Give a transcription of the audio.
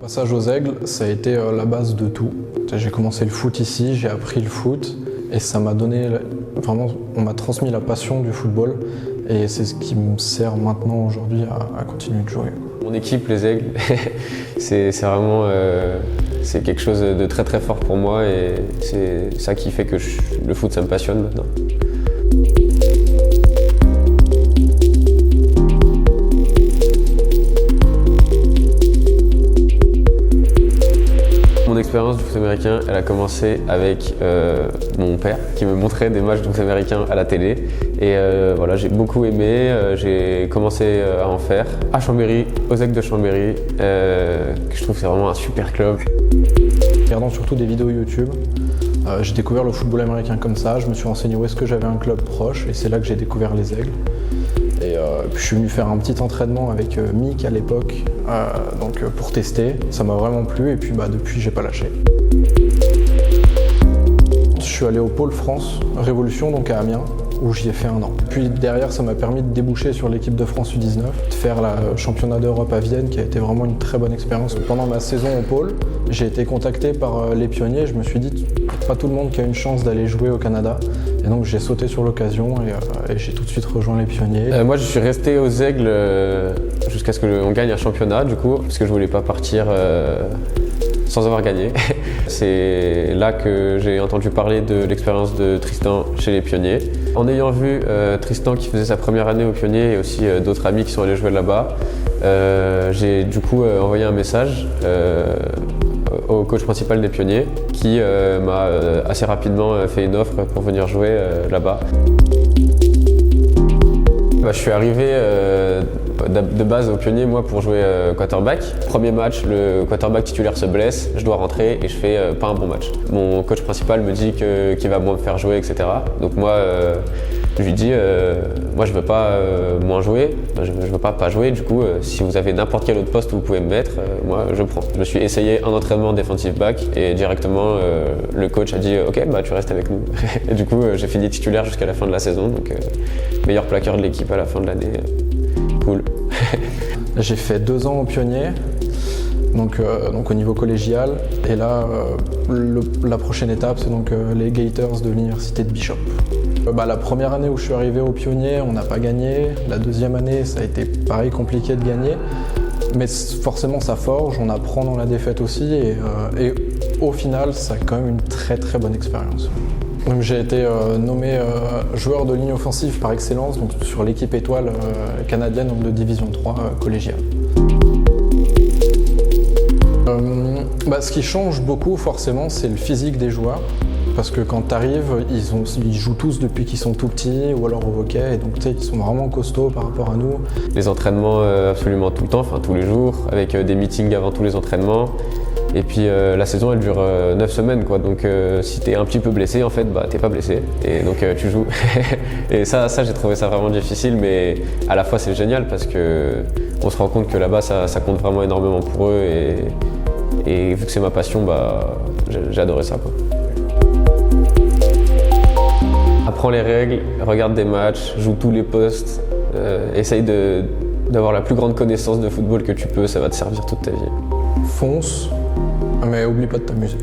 Passage aux Aigles, ça a été la base de tout. J'ai commencé le foot ici, j'ai appris le foot et ça m'a donné, vraiment, on m'a transmis la passion du football et c'est ce qui me sert maintenant aujourd'hui à continuer de jouer. Mon équipe, les Aigles, c'est vraiment c'est quelque chose de très très fort pour moi et c'est ça qui fait que le foot ça me passionne maintenant. Mon expérience du foot américain, elle a commencé avec mon père qui me montrait des matchs de foot américain à la télé. Et voilà, j'ai beaucoup aimé, j'ai commencé à en faire à Chambéry, aux Aigles de Chambéry, que je trouve que c'est vraiment un super club. Regardant surtout des vidéos YouTube, j'ai découvert le football américain comme ça, je me suis renseigné où est-ce que j'avais un club proche et c'est là que j'ai découvert les Aigles. Et puis je suis venu faire un petit entraînement avec Mick à l'époque, pour tester. Ça m'a vraiment plu et puis depuis j'ai pas lâché. Je suis allé au Pôle France Révolution, donc à Amiens, où j'y ai fait 1 an. Puis derrière, ça m'a permis de déboucher sur l'équipe de France U19, de faire le championnat d'Europe à Vienne, qui a été vraiment une très bonne expérience. Pendant ma saison au Pôle, j'ai été contacté par les pionniers. Je me suis dit, pas tout le monde qui a une chance d'aller jouer au Canada. Et donc j'ai sauté sur l'occasion et j'ai tout de suite rejoint les pionniers. Moi je suis resté aux Aigles jusqu'à ce qu'on gagne un championnat du coup, parce que je voulais pas partir sans avoir gagné. C'est là que j'ai entendu parler de l'expérience de Tristan chez les Pionniers. En ayant vu Tristan qui faisait sa première année aux Pionniers et aussi d'autres amis qui sont allés jouer là-bas, j'ai du coup envoyé un message au coach principal des Pionniers qui m'a assez rapidement fait une offre pour venir jouer là-bas. Je suis arrivé de base aux Pionniers moi pour jouer quarterback. Premier match, le quarterback titulaire se blesse, je dois rentrer et je fais pas un bon match. Mon coach principal me dit qu'il va moins me faire jouer, etc. Donc moi, je lui dis, moi je veux pas moins jouer, je veux pas jouer. Du coup, si vous avez n'importe quel autre poste où vous pouvez me mettre, moi je prends. Je me suis essayé un entraînement defensive back et directement le coach a dit, ok, tu restes avec nous. Et du coup, j'ai fini titulaire jusqu'à la fin de la saison, donc meilleur plaqueur de l'équipe à la fin de l'année. Cool. J'ai fait 2 ans aux Pionniers, donc au niveau collégial. Et là, la prochaine étape, c'est les Gators de l'université de Bishop. La première année où je suis arrivé aux Pionniers, on n'a pas gagné. La deuxième année, ça a été pareil, compliqué de gagner. Mais forcément, ça forge, on apprend dans la défaite aussi. Et au final, ça a quand même une très très bonne expérience. Donc j'ai été nommé joueur de ligne offensive par excellence sur l'équipe étoile canadienne de division 3 collégiale. Ce qui change beaucoup forcément, c'est le physique des joueurs. Parce que quand tu arrives, ils jouent tous depuis qu'ils sont tout petits ou alors au hockey, et donc ils sont vraiment costauds par rapport à nous. Les entraînements absolument tout le temps, tous les jours, avec des meetings avant tous les entraînements. Et puis la saison elle dure 9 semaines quoi, donc si t'es un petit peu blessé en fait, t'es pas blessé et donc tu joues. Et ça j'ai trouvé ça vraiment difficile, mais à la fois c'est génial parce que on se rend compte que là-bas ça compte vraiment énormément pour eux et vu que c'est ma passion, j'ai adoré ça quoi. Apprends les règles, regarde des matchs, joue tous les postes, essaye d'avoir la plus grande connaissance de football que tu peux, ça va te servir toute ta vie. Fonce, mais oublie pas de t'amuser.